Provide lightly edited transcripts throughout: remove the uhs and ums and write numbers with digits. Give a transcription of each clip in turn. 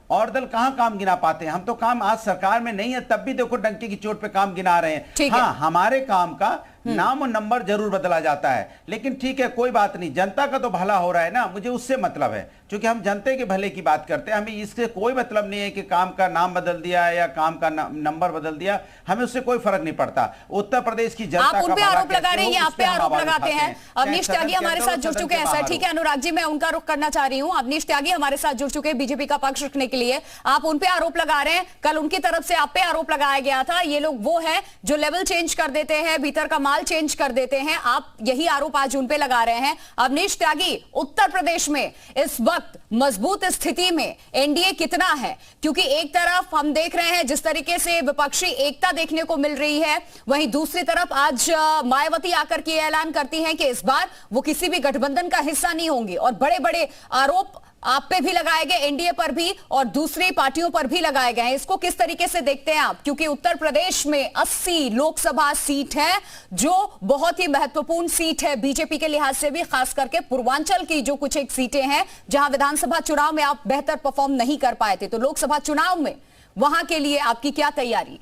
और दल कहां काम गिना पाते हैं? हम तो काम आज सरकार में नहीं है तब भी देखो डंके की चोट पे काम गिना रहे हैं। हाँ, हमारे काम का नाम और नंबर जरूर बदला जाता है, लेकिन ठीक है, कोई बात नहीं, जनता का तो भला हो रहा है ना, मुझे उससे मतलब है, क्योंकि हम जनता के भले की बात करते हैं। हमें इससे कोई मतलब नहीं है कि काम का नाम बदल दिया या काम का नंबर बदल दिया, हमें उससे कोई फर्क नहीं पड़ता। उत्तर प्रदेश की जनता आप उन पे आरोप लगा रहे हैं, आप पे आरोप लगाते हैं। अवनीश त्यागी हमारे साथ जुड़ चुके हैं सर। ठीक है अनुराग जी, मैं उनका रुख करना चाह रही हूँ। अवनीश त्यागी हमारे साथ जुड़ चुके हैं बीजेपी का पक्ष रखने के लिए। आप उन पे आरोप लगा रहे हैं, कल उनकी तरफ से आप पे आरोप लगाया गया था, ये लोग वो है जो लेवल चेंज कर देते हैं, भीतर का माल चेंज कर देते हैं, आप यही आरोप आज उन पे लगा रहे हैं। अवनीश त्यागी, उत्तर प्रदेश में इस वक्त मजबूत स्थिति में एनडीए कितना है? क्योंकि एक तरफ हम देख रहे हैं जिस तरीके से विपक्षी एकता देखने को मिल रही है, वहीं दूसरी तरफ आज मायावती आकर के ऐलान करती हैं कि इस बार वो किसी भी गठबंधन का हिस्सा नहीं होंगी, और बड़े बड़े आरोप आप पे भी लगाए गए, एनडीए पर भी और दूसरी पार्टियों पर भी लगाए गए हैं। इसको किस तरीके से देखते हैं आप? क्योंकि उत्तर प्रदेश में 80 लोकसभा सीट है, जो बहुत ही महत्वपूर्ण सीट है बीजेपी के लिहाज से भी, खास करके पूर्वांचल की जो कुछ एक सीटें हैं जहां विधानसभा चुनाव में आप बेहतर परफॉर्म नहीं कर पाए थे, तो लोकसभा चुनाव में वहां के लिए आपकी क्या तैयारी?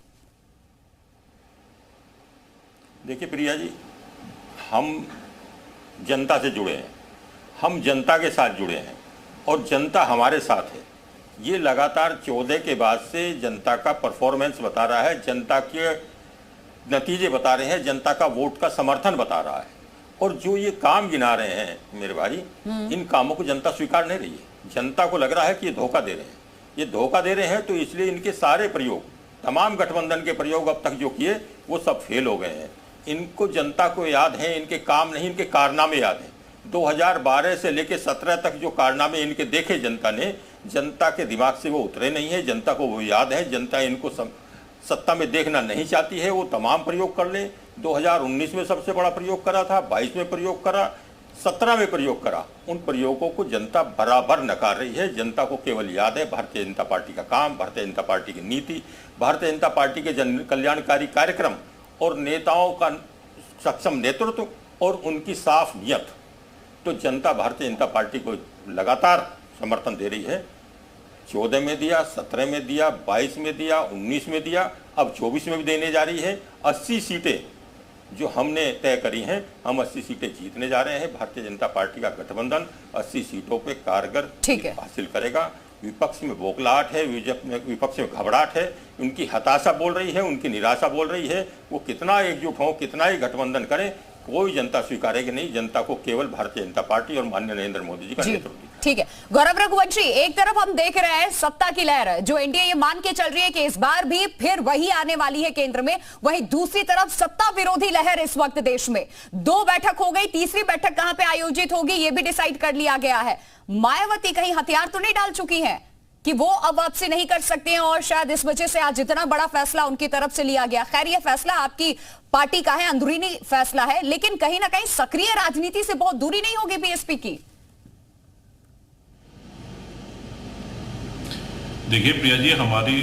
देखिए प्रिया जी, हम जनता से जुड़े हैं, हम जनता के साथ जुड़े हैं और जनता हमारे साथ है। ये लगातार 14 के बाद से जनता का परफॉर्मेंस बता रहा है, जनता के नतीजे बता रहे हैं, जनता का वोट का समर्थन बता रहा है। और जो ये काम गिना रहे हैं मेरे भाई, इन कामों को जनता स्वीकार नहीं रही है। जनता को लग रहा है कि ये धोखा दे रहे हैं, ये धोखा दे रहे हैं, तो इसलिए इनके सारे प्रयोग, तमाम गठबंधन के प्रयोग अब तक जो किए वो सब फेल हो गए हैं। इनको जनता को याद है, इनके काम नहीं, इनके कारनामे याद हैं। 2012 से लेकर 17 तक जो कारनामे इनके देखे जनता ने, जनता के दिमाग से वो उतरे नहीं है, जनता को वो याद है। जनता इनको सत्ता में देखना नहीं चाहती है, वो तमाम प्रयोग कर ले। 2019 में सबसे बड़ा प्रयोग करा था, 22 में प्रयोग करा, 17 में प्रयोग करा। उन प्रयोगों को जनता बराबर नकार रही है। जनता को केवल याद है भारतीय जनता पार्टी का काम, भारतीय जनता पार्टी की नीति, भारतीय जनता पार्टी के जन कल्याणकारी कार्यक्रम और नेताओं का सक्षम नेतृत्व और उनकी साफ नियत। तो जनता भारतीय जनता पार्टी को लगातार समर्थन दे रही है। 14 में दिया, 17 में दिया, 22 में दिया, 19 में दिया, अब 24 में भी देने जा रही है। 80 सीटें जो हमने तय करी हैं, हम 80 सीटें जीतने जा रहे हैं। भारतीय जनता पार्टी का गठबंधन 80 सीटों पे कारगर हासिल करेगा। विपक्ष में बौखलाहट है, विपक्ष में घबराहट है, उनकी हताशा बोल रही है, उनकी निराशा बोल रही है। वो कितना एकजुट हो, कितना ही गठबंधन करें, कोई जनता स्वीकारेगी नहीं। जनता को केवल भारतीय जनता पार्टी और माननीय नरेंद्र मोदी जी का नेतृत्व। ठीक है गौरव रघुवंशी, एक तरफ हम देख रहे हैं सत्ता की लहर जो एनडीए ये मान के चल रही है कि इस बार भी फिर वही आने वाली है केंद्र में, वहीं दूसरी तरफ सत्ता विरोधी लहर इस वक्त देश में। 2 बैठक हो गई, तीसरी बैठक कहां पे आयोजित होगी ये भी डिसाइड कर लिया गया है। मायावती कहीं हथियार तो नहीं डाल चुकी हैं कि वो अब वापसी नहीं कर सकती हैं, और शायद इस वजह से आज इतना बड़ा फैसला उनकी तरफ से लिया गया? खैर ये फैसला आपकी पार्टी का है, अंदरूनी फैसला है, लेकिन कहीं ना कहीं सक्रिय राजनीति से बहुत दूरी नहीं होगी बीएसपी की? देखिए प्रिया जी, हमारी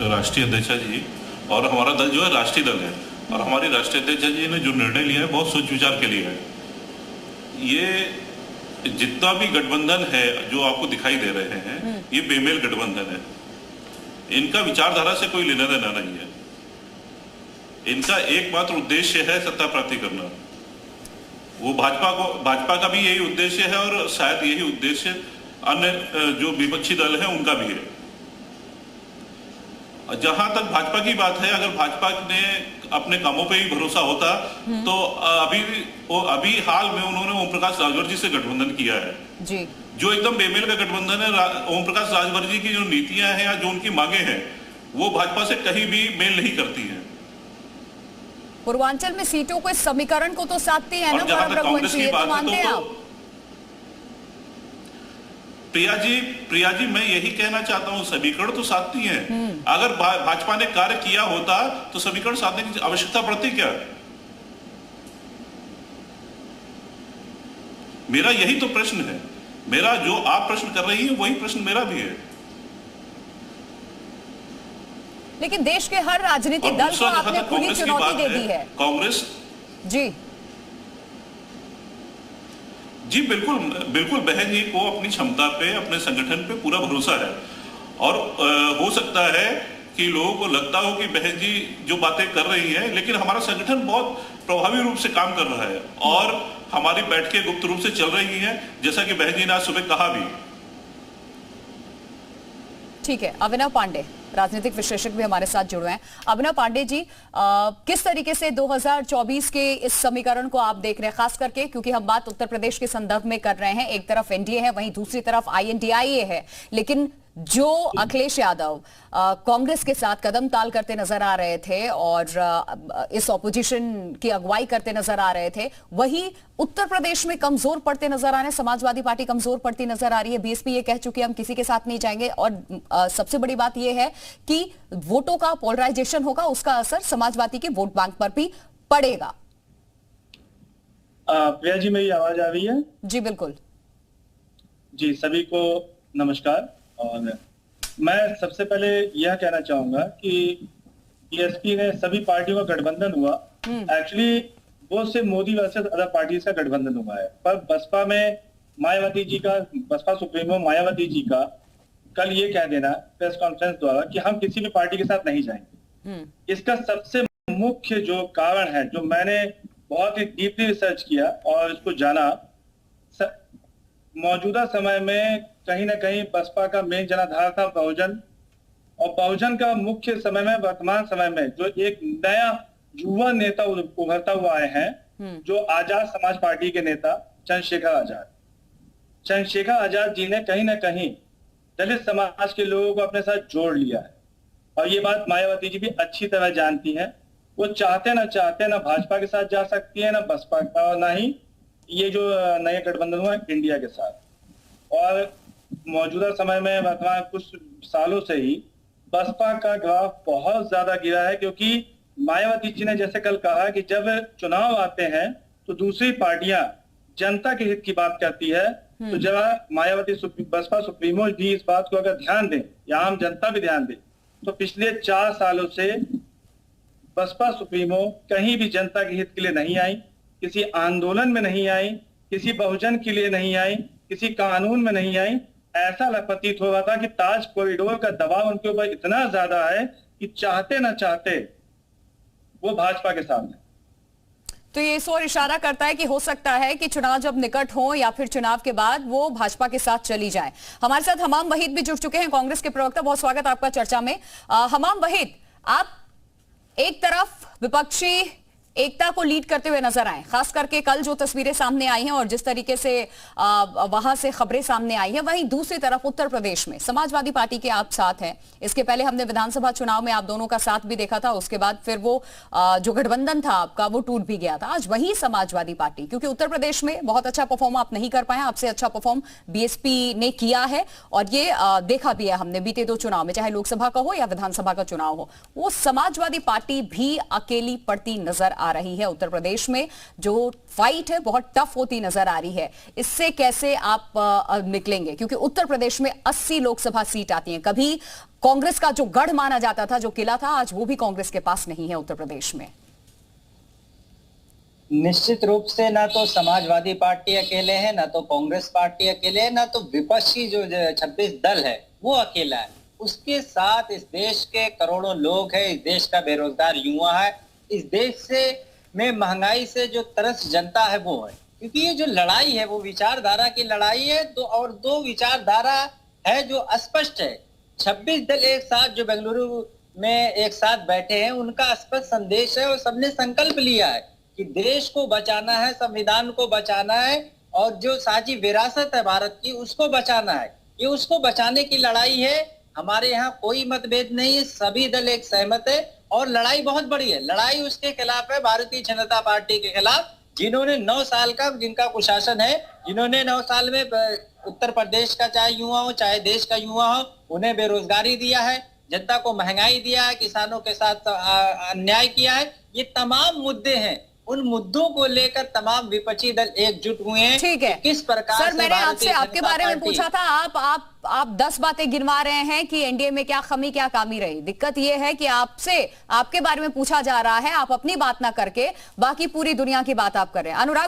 राष्ट्रीय अध्यक्ष जी और हमारा दल जो है राष्ट्रीय दल है, और हमारी राष्ट्रीय अध्यक्ष जी ने जो निर्णय लिया है बहुत सोच विचार के लिए है। ये जितना भी गठबंधन है जो आपको दिखाई दे रहे हैं, ये बेमेल गठबंधन है। इनका विचारधारा से कोई लेना देना नहीं है। इनका एकमात्र उद्देश्य है सत्ता प्राप्ति करना। वो भाजपा का भी यही उद्देश्य है, और शायद यही उद्देश्य अन्य जो विपक्षी दल है उनका भी है। जहां तक भाजपा की बात है, अगर भाजपा ने अपने कामों पे ही भरोसा होता तो अभी हाल में उन्होंने ओम प्रकाश राजभर जी से गठबंधन किया है जी, जो एकदम बेमेल का गठबंधन है। ओम प्रकाश राजभर जी की जो नीतियां हैं या जो उनकी मांगे हैं वो भाजपा से कहीं भी मेल नहीं करती हैं। पूर्वांचल में सीटों को इस समीकरण को तो साधती है ना कांग्रेस की बात है तो प्रिया जी मैं यही कहना चाहता हूं, समीकरण तो साधती हैं। अगर भाजपा ने कार्य किया होता तो समीकरण साधने की आवश्यकता पड़ती क्या? मेरा यही तो प्रश्न है। मेरा जो आप प्रश्न कर रही है वही प्रश्न मेरा भी है। लेकिन देश के हर राजनीतिक दल को आपने खुली चुनौती दे दी है। कांग्रेस जी बिल्कुल बहन जी को अपनी क्षमता पे, अपने संगठन पे पूरा भरोसा है, और हो सकता है कि लोगों को लगता हो कि बहन जी जो बातें कर रही हैं, लेकिन हमारा संगठन बहुत प्रभावी रूप से काम कर रहा है और हमारी बैठकें गुप्त रूप से चल रही हैं, जैसा कि बहन जी ने आज सुबह कहा भी। ठीक है, अभिनव पांडे राजनीतिक विश्लेषक भी हमारे साथ जुड़े हैं। अभिनव पांडे जी, किस तरीके से 2024 के इस समीकरण को आप देख रहे हैं, खास करके क्योंकि हम बात उत्तर प्रदेश के संदर्भ में कर रहे हैं, एक तरफ एनडीए है, वहीं दूसरी तरफ INDIA है, लेकिन जो अखिलेश यादव कांग्रेस के साथ कदम ताल करते नजर आ रहे थे और इस ऑपोजिशन की अगुवाई करते नजर आ रहे थे, वही उत्तर प्रदेश में कमजोर पड़ते नजर आ रहे हैं। समाजवादी पार्टी कमजोर पड़ती नजर आ रही है, BSP ये कह चुकी है हम किसी के साथ नहीं जाएंगे, और सबसे बड़ी बात यह है कि वोटों का पोलराइजेशन होगा, उसका असर समाजवादी के वोट बैंक पर भी पड़ेगा। प्रिया जी, मेरी आवाज आ रही है? जी बिल्कुल जी, सभी को नमस्कार। और मैं सबसे पहले यह कहना चाहूंगा कि BSP ने सभी पार्टियों का गठबंधन हुआ, एक्चुअली वो सिर्फ मोदी वर्सेस अदर पार्टीज का गठबंधन हुआ है, पर बसपा में मायावती जी का, बसपा सुप्रीमो मायावती जी का कल ये कह देना प्रेस कॉन्फ्रेंस द्वारा कि हम किसी भी पार्टी के साथ नहीं जाएंगे, इसका सबसे मुख्य जो कारण है, जो मैंने बहुत ही डीपली रिसर्च किया और इसको जाना, मौजूदा समय में कहीं ना कहीं बसपा का मेन जनाधार था बहुजन, और बहुजन का मुख्य समय में, वर्तमान समय में जो एक नया युवा नेता उभरता हुआ आए हैं, जो आजाद समाज पार्टी के नेता चंद्रशेखर आजाद जी ने कहीं ना कहीं दलित समाज के लोगों को अपने साथ जोड़ लिया है। और ये बात मायावती जी भी अच्छी तरह जानती हैं। वो चाहते ना भाजपा के साथ जा सकती है, ना बसपा का, और ना ही ये जो नया गठबंधन हुआ इंडिया के साथ। और मौजूदा समय में वर्तमान कुछ सालों से ही बसपा का ग्राफ बहुत ज्यादा गिरा है, क्योंकि मायावती जी ने जैसे कल कहा कि जब चुनाव आते हैं तो दूसरी पार्टियां जनता के हित की बात करती है, तो जरा मायावती बसपा सुप्रीमो भी इस बात को अगर ध्यान दें, या आम जनता भी ध्यान दे, तो पिछले 4 सालों से बसपा सुप्रीमो कहीं भी जनता के हित के लिए नहीं आई, किसी आंदोलन में नहीं आई, किसी बहुजन के लिए नहीं आई, किसी कानून में नहीं आई। ऐसा प्रतीत हो रहा था कि ताज कॉरिडोर का दबाव उनके ऊपर इतना ज्यादा है कि चाहते ना चाहते वो भाजपा के साथ है। तो ये इस ओर इशारा करता है कि हो सकता है कि चुनाव जब निकट हो या फिर चुनाव के बाद वो भाजपा के साथ चली जाए। हमारे साथ हमाम वहीद भी जुड़ चुके हैं, कांग्रेस के प्रवक्ता। बहुत स्वागत आपका चर्चा में। हमाम वहीद, आप एक तरफ विपक्षी एकता को लीड करते हुए नजर आए, खास करके कल जो तस्वीरें सामने आई हैं और जिस तरीके से वहां से खबरें सामने आई हैं, वहीं दूसरी तरफ उत्तर प्रदेश में समाजवादी पार्टी के आप साथ हैं। इसके पहले हमने विधानसभा चुनाव में आप दोनों का साथ भी देखा था, उसके बाद फिर वो जो गठबंधन था आपका वो टूट भी गया था। आज वही समाजवादी पार्टी, क्योंकि उत्तर प्रदेश में बहुत अच्छा परफॉर्म आप नहीं कर पाए, आपसे अच्छा परफॉर्म BSP ने किया है, और ये देखा भी है हमने बीते 2 चुनाव में, चाहे लोकसभा का हो या विधानसभा का चुनाव हो। वो समाजवादी पार्टी भी अकेली पड़ती नजर आ रही है। उत्तर प्रदेश में जो फाइट है बहुत टफ होती नजर आ रही है। इससे कैसे आप निकलेंगे, क्योंकि उत्तर प्रदेश में 80 लोकसभा सीट आती हैं। कभी कांग्रेस का जो गढ़ माना जाता था, जो किला था, आज वो भी कांग्रेस के पास नहीं है उत्तर प्रदेश में। निश्चित रूप से ना तो समाजवादी पार्टी अकेले है, ना तो कांग्रेस पार्टी अकेले है, ना तो विपक्षी जो 26 दल है वो अकेला है। उसके साथ इस देश के करोड़ों लोग हैं, इस देश का बेरोजगार युवा है, इस देश से में महंगाई से जो तरस जनता है वो है। क्योंकि ये जो लड़ाई है वो विचारधारा की लड़ाई है, और दो विचारधारा है जो अस्पष्ट है। 26 दल एक साथ जो बेंगलुरु में एक साथ बैठे हैं, उनका स्पष्ट संदेश है और सबने संकल्प लिया है कि देश को बचाना है, संविधान को बचाना है, और जो साझी विरासत है भारत की उसको बचाना है। ये उसको बचाने की लड़ाई है। हमारे यहाँ कोई मतभेद नहीं है, सभी दल एक सहमत है, और लड़ाई बहुत बड़ी है। लड़ाई उसके खिलाफ है, भारतीय जनता पार्टी के खिलाफ, जिन्होंने 9 साल का जिनका कुशासन है, जिन्होंने 9 साल में उत्तर प्रदेश का चाहे युवा हो चाहे देश का युवा हो, उन्हें बेरोजगारी दिया है, जनता को महंगाई दिया है, किसानों के साथ अन्याय किया है। ये तमाम मुद्दे हैं, उन मुद्दों को लेकर तमाम विपक्षी दल एकजुट हुए हैं। ठीक है, किस प्रकार सर, मैंने आपसे आपके बारे में पूछा था, आप 10 बातें गिनवा रहे हैं कि एनडीए में क्या कमी क्या कामी रही। दिक्कत यह है कि आपसे आपके बारे में पूछा जा रहा है, आप अपनी बात ना करके बाकी पूरी दुनिया की बात आप कर रहे हैं। अनुराग